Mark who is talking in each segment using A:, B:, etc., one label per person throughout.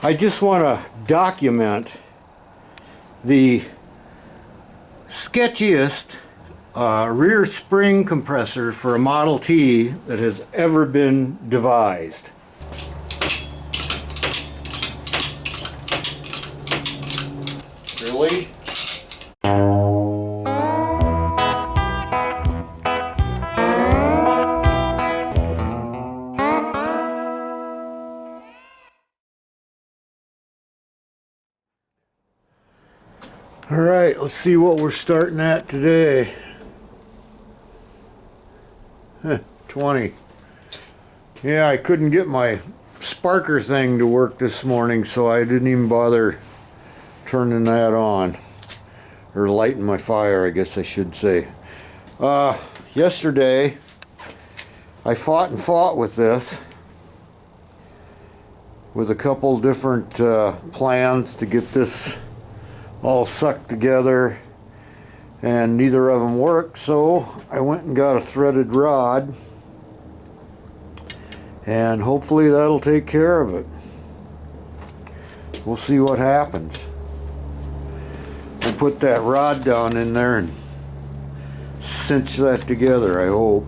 A: I just want to document the sketchiest rear spring compressor for a Model T that has ever been devised. Really? All right, let's see what we're starting at today. 20. Yeah, I couldn't get my sparker thing to work this morning, so I didn't even bother turning that on. Or lighting my fire, I guess I should say. Yesterday, I fought with this. With a couple different plans to get this all sucked together, and neither of them worked, so I went and got a threaded rod, and hopefully that'll take care of it. We'll see what happens. I'll put that rod down in there and cinch that together, I hope.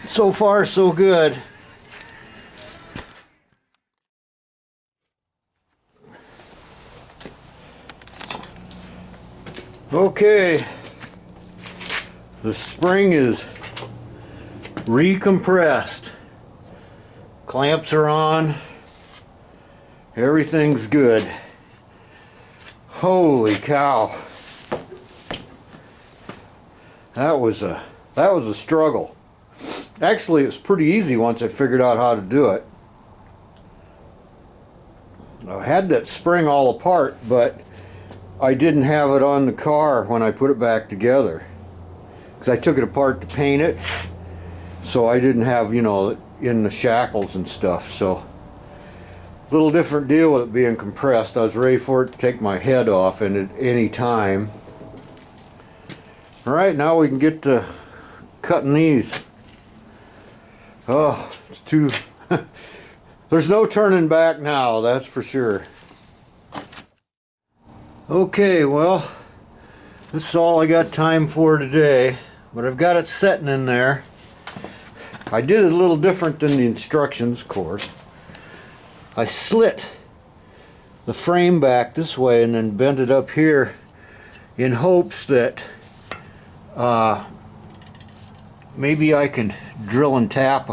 A: So far, so good. Okay, the spring is recompressed. Clamps are on. Everything's good. Holy cow. That was a struggle. Actually, it was pretty easy once I figured out how to do it. I had that spring all apart, but I didn't have it on the car when I put it back together. Because I took it apart to paint it, so I didn't have, you know, in the shackles and stuff. So, little different deal with it being compressed. I was ready for it to take my head off at any time. Alright, now we can get to cutting these. Oh, it's too... There's no turning back now, that's for sure. Okay, well, this is all I got time for today, but I've got it setting in there. I did it a little different than the instructions, of course. I slit the frame back this way and then bent it up here in hopes that maybe I can drill and tap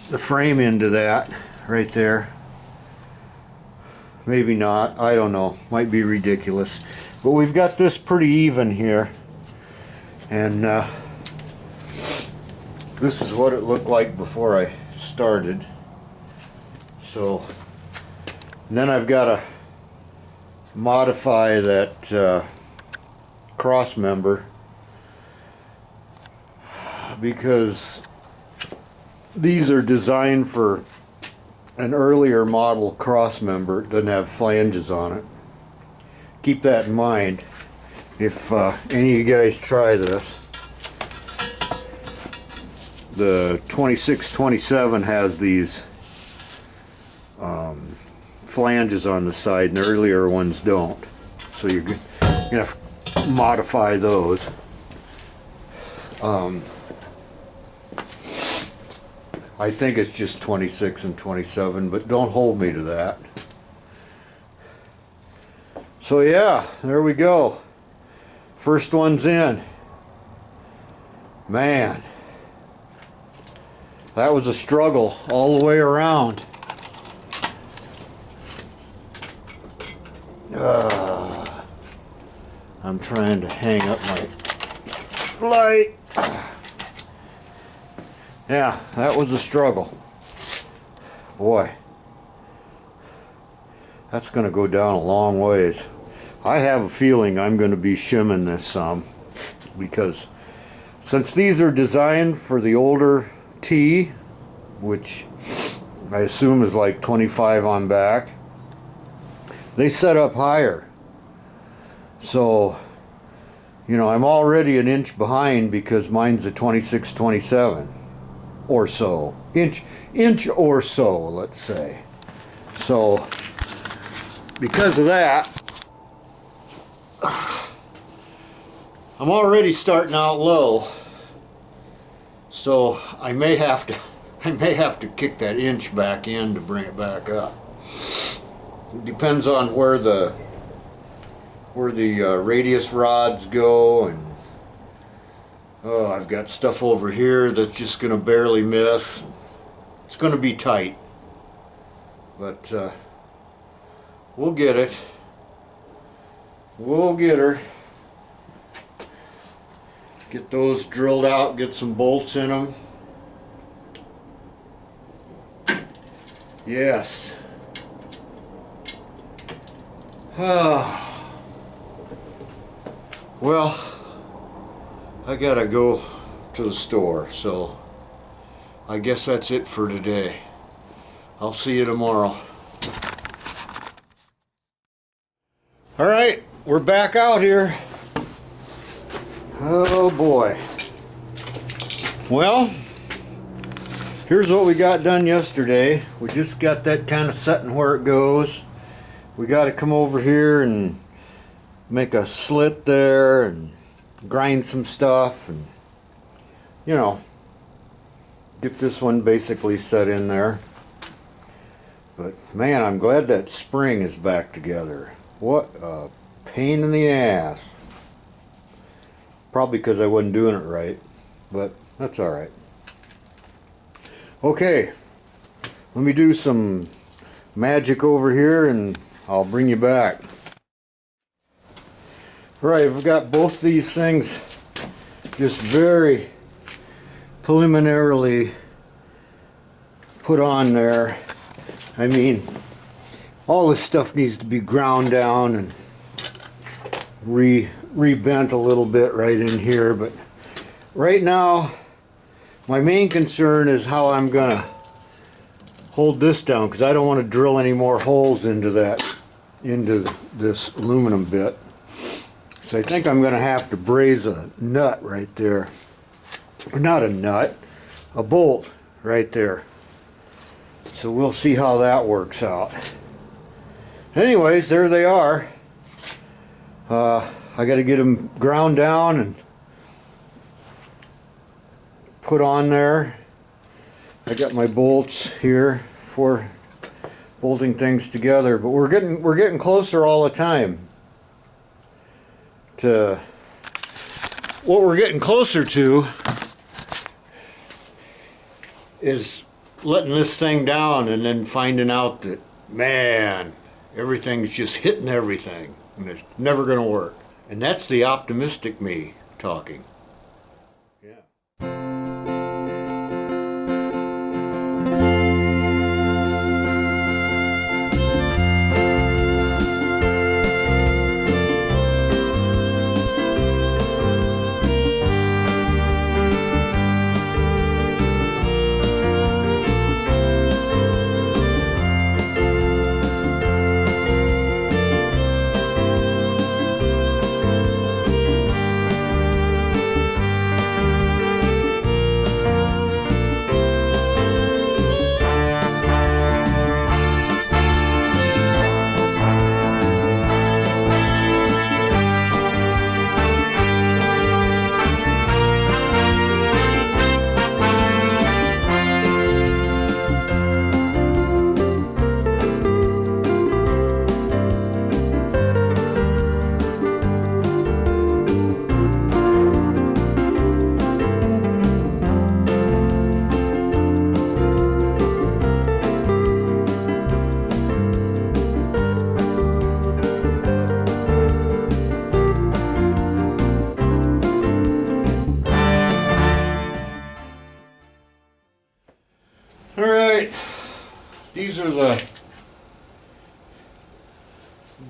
A: the frame into that right there. Maybe not, I don't know, might be ridiculous. But we've got this pretty even here, and this is what it looked like before I started. So, and then I've got to modify that cross member, because these are designed for an earlier model cross member. It doesn't have flanges on it. Keep that in mind if any of you guys try this. The 2627 has these flanges on the side, and the earlier ones don't. So you're gonna have to modify those. I think it's just 26 and 27, but don't hold me to that. So yeah, there we go. First one's in. Man, that was a struggle all the way around. I'm trying to hang up my light. Yeah, that was a struggle. Boy, that's going to go down a long ways. I have a feeling I'm going to be shimming this some, because since these are designed for the older T, which I assume is like 25 on back, they set up higher. So, you know, I'm already an inch behind because mine's a 26-27 or so. Inch or so, let's say. So, because of that, I'm already starting out low. So I may have to kick that inch back in to bring it back up. It depends on where the radius rods go, and oh, I've got stuff over here that's just gonna barely miss. It's gonna be tight, but we'll get it. We'll get her. Get those drilled out, get some bolts in them. Yes. Well, I gotta go to the store, so I guess that's it for today. I'll see you tomorrow. All right, we're back out here. Oh boy. Well, here's what we got done yesterday. We just got that kind of setting where it goes. We got to come over here and make a slit there and grind some stuff and, you know, get this one basically set in there. But man, I'm glad that spring is back together. What a pain in the ass. Probably because I wasn't doing it right, but that's all right. Okay, let me do some magic over here and I'll bring you back. All right, I've got both these things just very preliminarily put on there. I mean, all this stuff needs to be ground down and rebent a little bit right in here, but right now my main concern is how I'm gonna hold this down, because I don't want to drill any more holes into this aluminum bit. So I think I'm gonna have to braze a nut right there. Or not a nut, a bolt right there. So we'll see how that works out. Anyways, there they are. I got to get them ground down and put on there. I got my bolts here for bolting things together, but we're getting closer all the time to what we're getting closer to is letting this thing down and then finding out that, man, everything's just hitting everything and it's never going to work. And that's the optimistic me talking.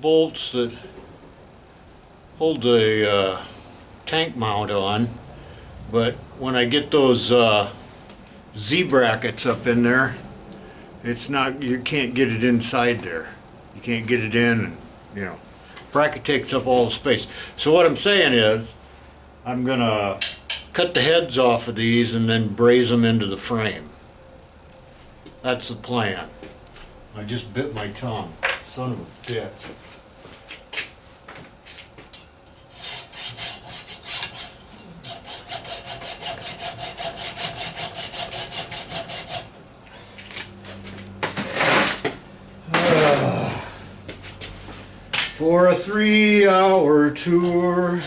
A: bolts that hold the tank mount on, but when I get those Z brackets up in there, it's not, you can't get it inside there. You can't get it in, and you know, bracket takes up all the space. So what I'm saying is, I'm gonna cut the heads off of these and then braze them into the frame. That's the plan. I just bit my tongue. Son of a bitch. For a 3-hour tour, a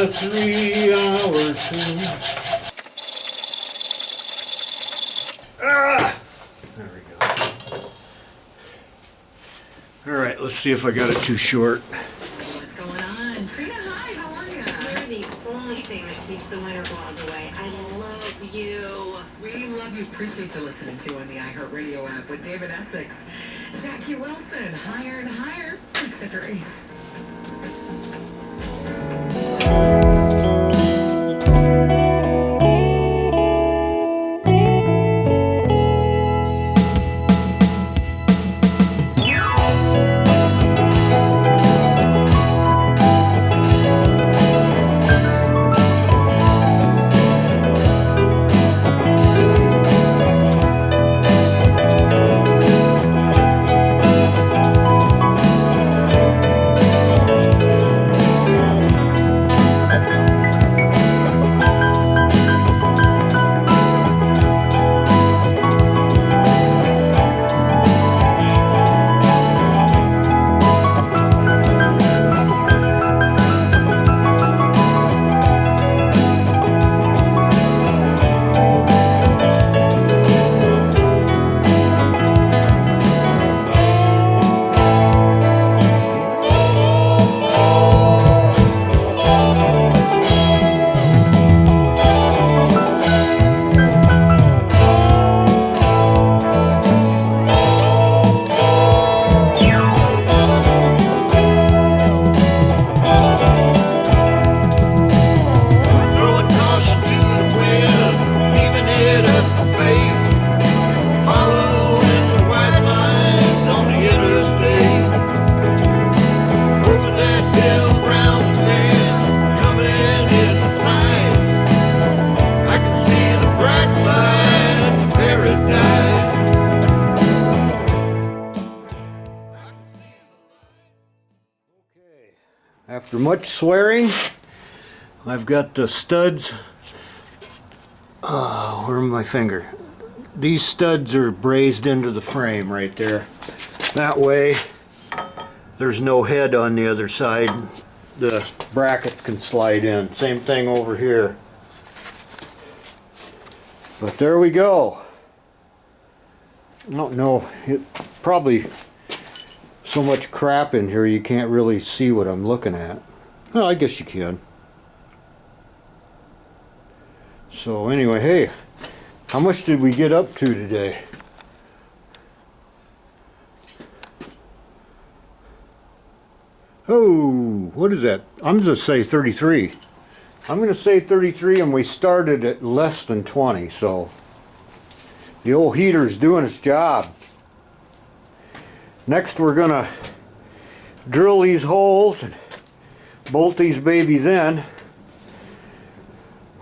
A: 3-hour tour. Ah! There we go. All right, let's see if I got it too short.
B: What's going on? Trina, hi, how are you? You're the only thing that keeps the winter blogs away. I love you.
C: We love you. Appreciate you listening to on the iHeartRadio app with David Essex, Jackie Wilson, Higher and Higher, Center Ace.
A: After much swearing, I've got the studs, where's my finger? These studs are brazed into the frame right there. That way, there's no head on the other side. The brackets can slide in. Same thing over here. But there we go. I don't know, it probably so much crap in here you can't really see what I'm looking at. Well, I guess you can. So anyway, hey, how much did we get up to today? Oh, what is that? I'm going to say 33. I'm going to say 33, and we started at less than 20, so the old heater's doing its job. Next we're going to drill these holes and bolt these babies in.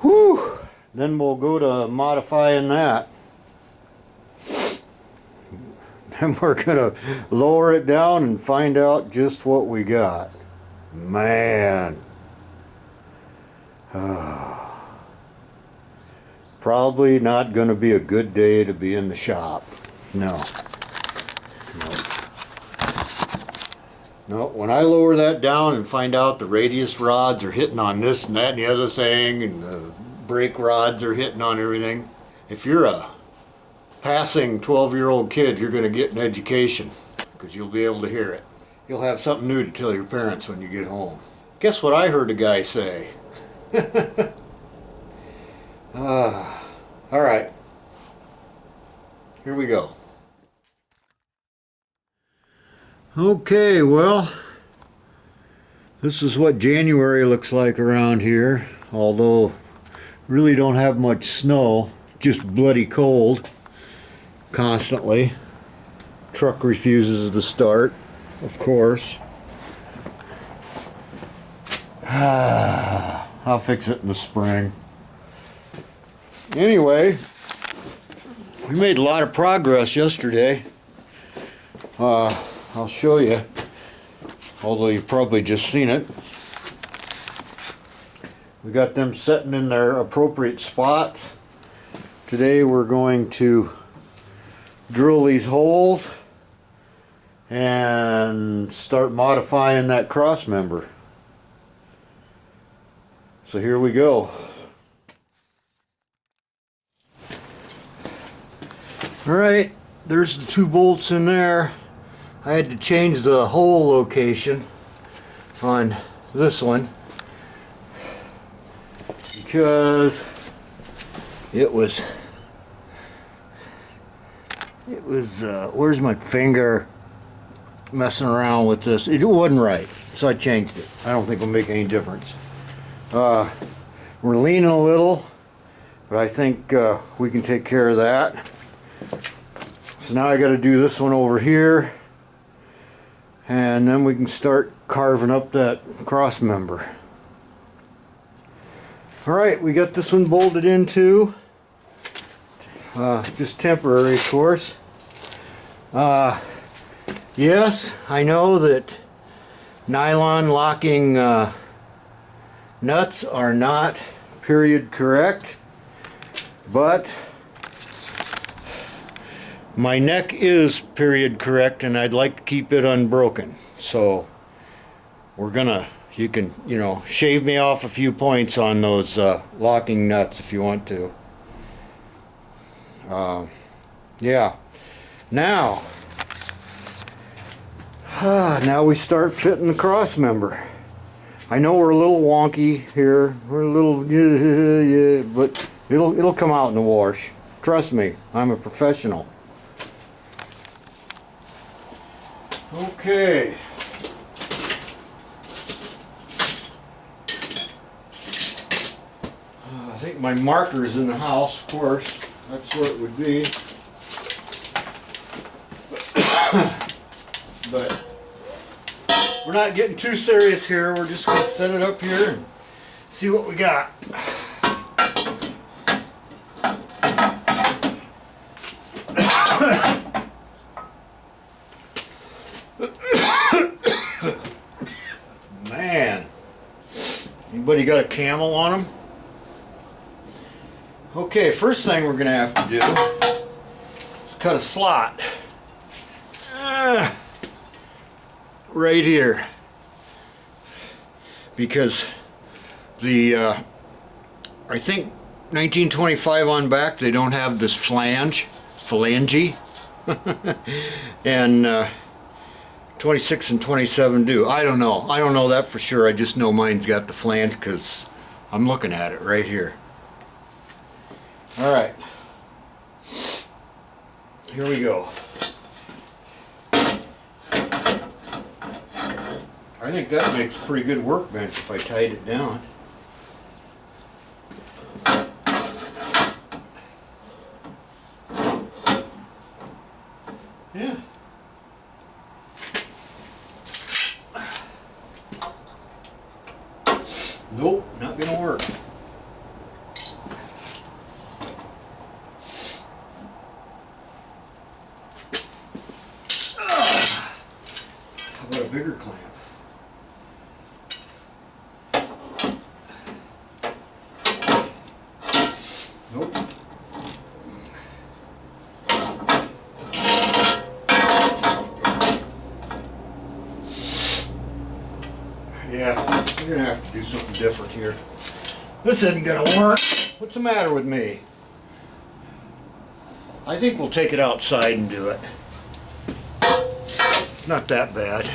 A: Whew! Then we'll go to modifying that. Then we're going to lower it down and find out just what we got. Man. Probably not going to be a good day to be in the shop. No. No, when I lower that down and find out the radius rods are hitting on this and that and the other thing, and the brake rods are hitting on everything, if you're a passing 12-year-old kid, you're going to get an education, because you'll be able to hear it. You'll have something new to tell your parents when you get home. Guess what I heard a guy say? All right, here we go. Okay, well, this is what January looks like around here, although really don't have much snow, just bloody cold constantly. Truck refuses to start, of course. I'll fix it in the spring. Anyway, we made a lot of progress yesterday. I'll show you, although you've probably just seen it. We got them setting in their appropriate spots. Today we're going to drill these holes and start modifying that cross member. So here we go. Alright, there's the 2 bolts in there. I had to change the hole location on this one because it was where's my finger, messing around with this. It wasn't right, so I changed it. I don't think it'll make any difference. We're leaning a little, but I think we can take care of that. So now I got to do this one over here, and then we can start carving up that cross member. Alright, we got this one bolted in too. Just temporary, of course. Yes, I know that nylon locking nuts are not period correct, but my neck is period correct and I'd like to keep it unbroken. So we're gonna, you can, you know, shave me off a few points on those locking nuts if you want to. Yeah. Now we start fitting the cross member. I know we're a little wonky here. We're a little yeah, but it'll come out in the wash. Trust me, I'm a professional. Okay. I think my marker's in the house, of course. That's where it would be. But we're not getting too serious here. We're just going to set it up here and see what we got. Man, anybody got a camel on them? Okay, first thing we're going to have to do is cut a slot right here, because the I think 1925 on back they don't have this phalange and 26 and 27 do. I don't know that for sure. I just know mine's got the flange because I'm looking at it right here. Alright, here we go. I think that makes a pretty good workbench if I tied it down. Yeah. Nope, not gonna work. How about a bigger clamp? Nope. Yeah, we're gonna have to do something different here. This isn't gonna work. What's the matter with me? I think we'll take it outside and do it. Not that bad.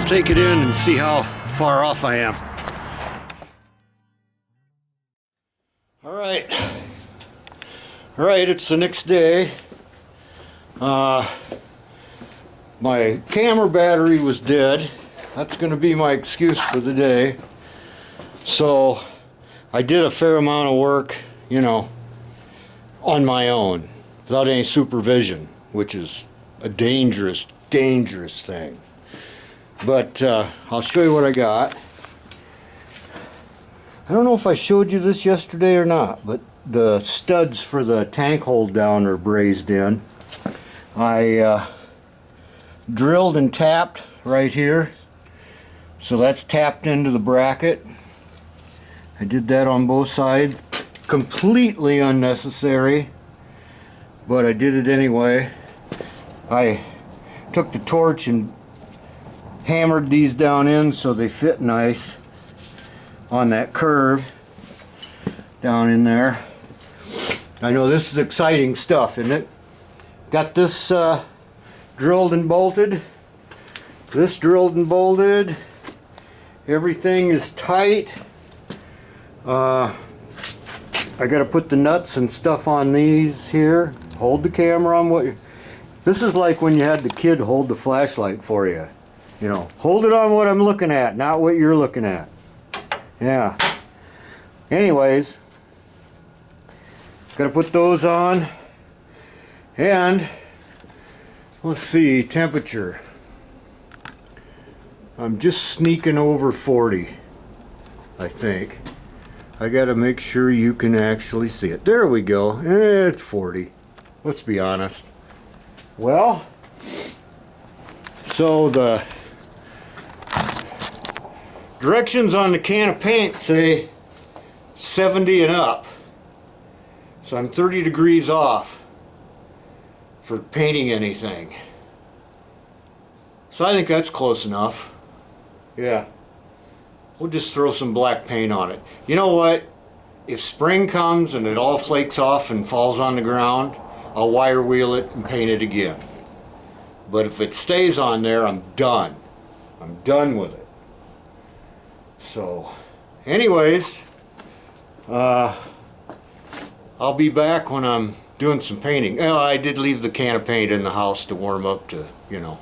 A: take it in and see how far off I am. Alright, it's the next day. My camera battery was dead. That's going to be my excuse for the day. So I did a fair amount of work, you know, on my own, without any supervision, which is a dangerous thing. But I'll show you what I got. I don't know if I showed you this yesterday or not, but the studs for the tank hold down are brazed in. I drilled and tapped right here, so that's tapped into the bracket. I did that on both sides. Completely unnecessary, but I did it anyway. I took the torch and hammered these down in so they fit nice on that curve down in there. I know this is exciting stuff, isn't it? Got this drilled and bolted. This drilled and bolted. Everything is tight. I gotta put the nuts and stuff on these here. Hold the camera on what you... This is like when you had the kid hold the flashlight for you. You know, hold it on what I'm looking at, not what you're looking at. Yeah. Anyways, gotta put those on. And let's see, temperature. I'm just sneaking over 40, I think. I gotta make sure you can actually see it. There we go. It's 40. Let's be honest. Well, so the directions on the can of paint say 70 and up. So I'm 30 degrees off for painting anything. So I think that's close enough. Yeah. We'll just throw some black paint on it. You know what? If spring comes and it all flakes off and falls on the ground, I'll wire wheel it and paint it again. But if it stays on there, I'm done. I'm done with it. So, anyways, I'll be back when I'm doing some painting. Oh, I did leave the can of paint in the house to warm up to, you know,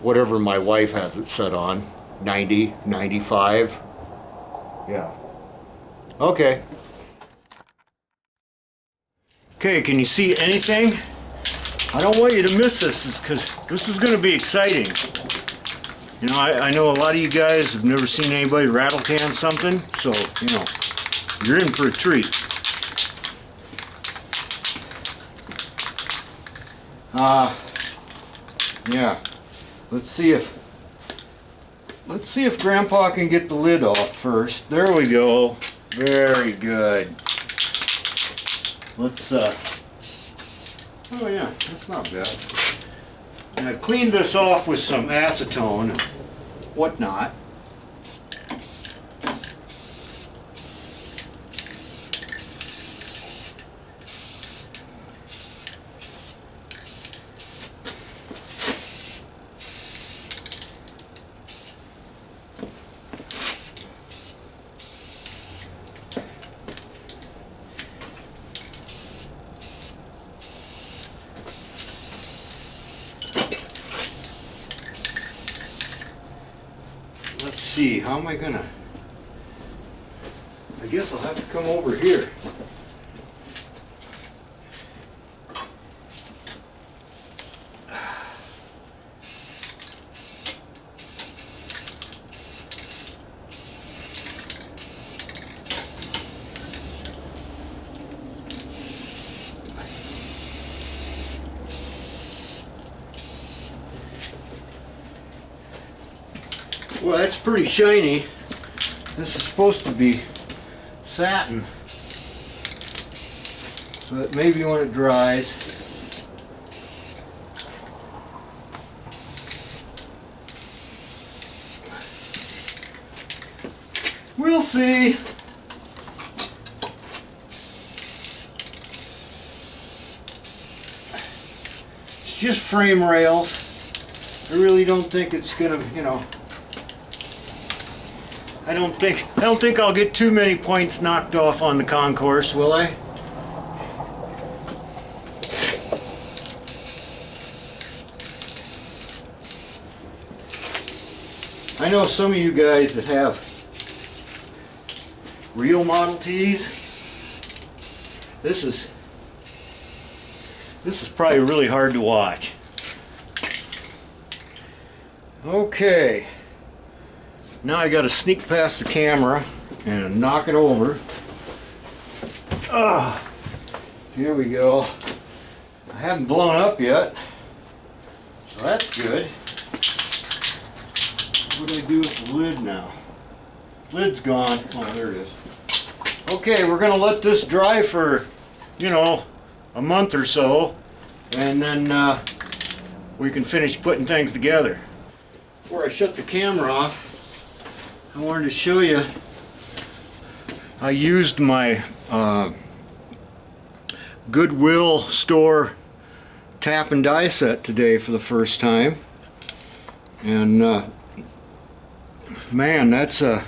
A: whatever my wife has it set on. 90, 95. Yeah. Okay. Okay, can you see anything? I don't want you to miss this because this is going to be exciting. You know, I know a lot of you guys have never seen anybody rattle can something, so, you know, you're in for a treat. Yeah. Let's see if Grandpa can get the lid off first. There we go. Very good. Let's oh yeah, that's not bad. And I've cleaned this off with some acetone and whatnot. Let's see, how am I gonna... I guess I'll have to come over here. Well, that's pretty shiny. This is supposed to be satin, but maybe when it dries. We'll see. It's just frame rails. I really don't think it's gonna, you know, I don't think I'll get too many points knocked off on the concourse, will I? I know some of you guys that have real Model Ts, this is probably really hard to watch. Okay, now I got to sneak past the camera and knock it over. Here we go. I haven't blown up yet, so that's good. What do I do with the lid now? Lid's gone. Oh, there it is. Okay, we're gonna let this dry for, you know, a month or so, and then we can finish putting things together. Before I shut the camera off, I wanted to show you, I used my Goodwill store tap and die set today for the first time, and man, that's I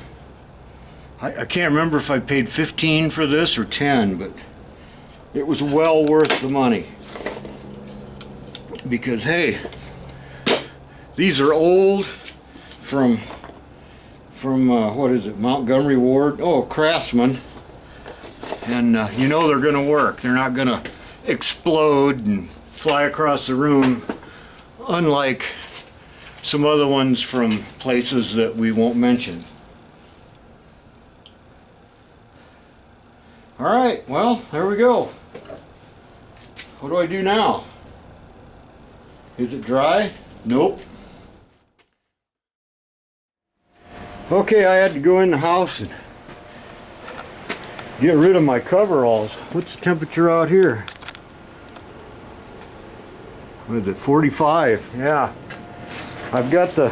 A: can't remember if I paid 15 for this or 10, but it was well worth the money, because hey, these are old from what is it, Montgomery Ward? Oh, Craftsman. And you know they're gonna work. They're not gonna explode and fly across the room, unlike some other ones from places that we won't mention. Alright, well, there we go. What do I do now? Is it dry? Nope. Okay, I had to go in the house and get rid of my coveralls. What's the temperature out here? What is it, 45? Yeah. I've got the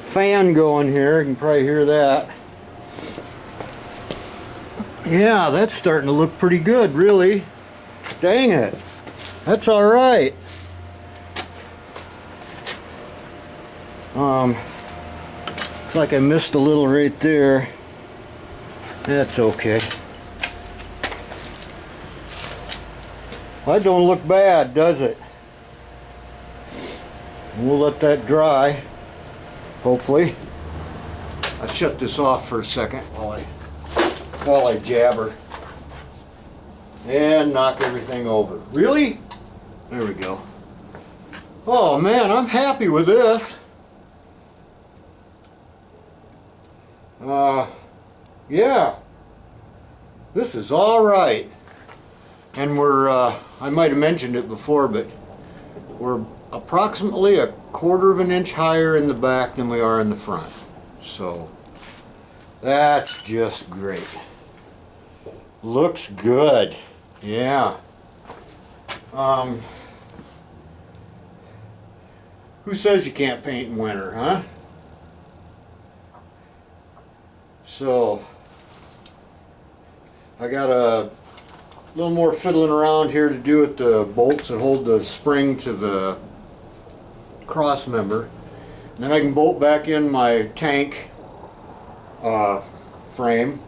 A: fan going here, you can probably hear that. Yeah, that's starting to look pretty good, really. Dang it. That's alright. Looks like I missed a little right there. That's okay. Well, that don't look bad, does it? We'll let that dry, hopefully. I'll shut this off for a second while I jabber and knock everything over. Really? There we go. Oh man, I'm happy with this. Yeah, this is all right. And we're, I might have mentioned it before, but we're approximately 1/4 of an inch higher in the back than we are in the front. So that's just great. Looks good. Yeah. Who says you can't paint in winter, huh? So I got a little more fiddling around here to do with the bolts that hold the spring to the cross member. And then I can bolt back in my tank frame,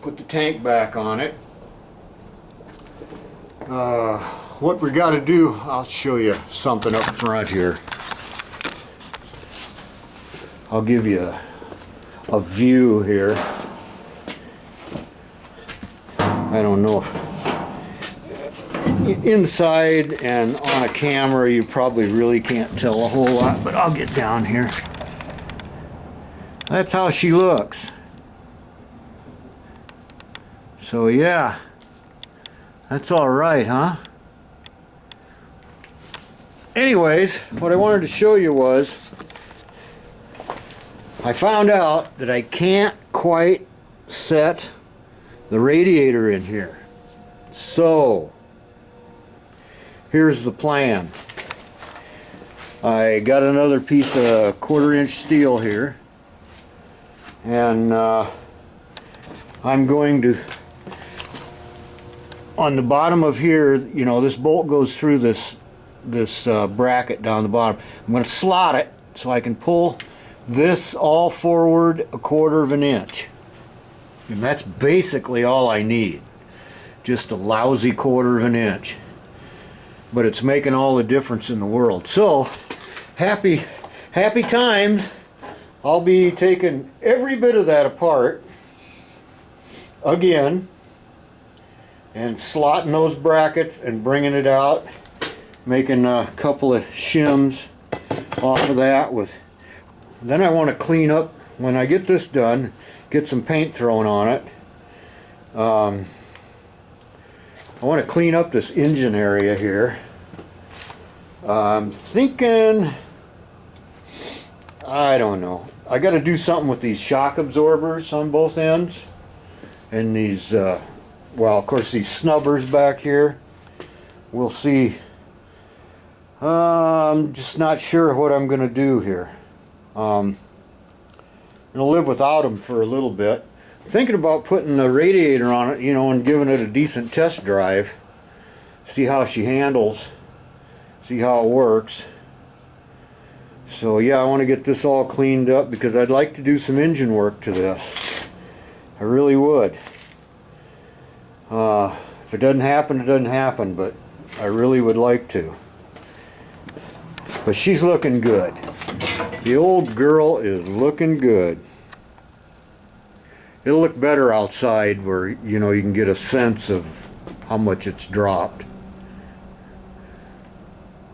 A: put the tank back on it. What we got to do, I'll show you something up front here. I'll give you a view here. I don't know if inside and on a camera you probably really can't tell a whole lot, but I'll get down here. That's how she looks. So yeah, that's all right, huh? Anyways, what I wanted to show you was I found out that I can't quite set the radiator in here. So here's the plan. I got another piece of 1/4 inch steel here, and I'm going to, on the bottom of here, you know, this bolt goes through this bracket down the bottom. I'm going to slot it so I can pull this all forward 1/4 of an inch. And that's basically all I need. Just a lousy 1/4 of an inch. But it's making all the difference in the world. So, happy times. I'll be taking every bit of that apart again and slotting those brackets and bringing it out, making a couple of shims off of that. Then I want to clean up when I get this done, get some paint thrown on it. I want to clean up this engine area here. I'm thinking, I don't know, I got to do something with these shock absorbers on both ends, and these well, of course, these snubbers back here. We'll see. I'm just not sure what I'm going to do here. I'm going to live without them for a little bit. I'm thinking about putting a radiator on it, you know, and giving it a decent test drive. See how she handles. See how it works. So yeah, I want to get this all cleaned up because I'd like to do some engine work to this. I really would. If it doesn't happen, it doesn't happen, but I really would like to. But she's looking good. The old girl is looking good. It'll look better outside where, you know, you can get a sense of how much it's dropped.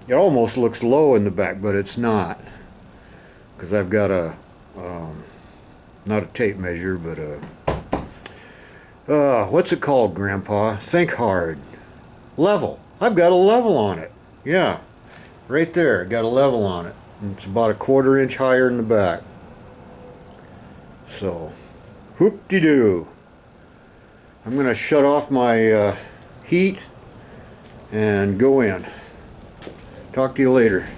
A: It almost looks low in the back, but it's not. Because I've got a, not a tape measure, but what's it called, Grandpa? Think hard. Level. I've got a level on it. Yeah. Right there. Got a level on it. And it's about 1/4 inch higher in the back. So, whoop-de-doo. I'm going to shut off my heat and go in. Talk to you later.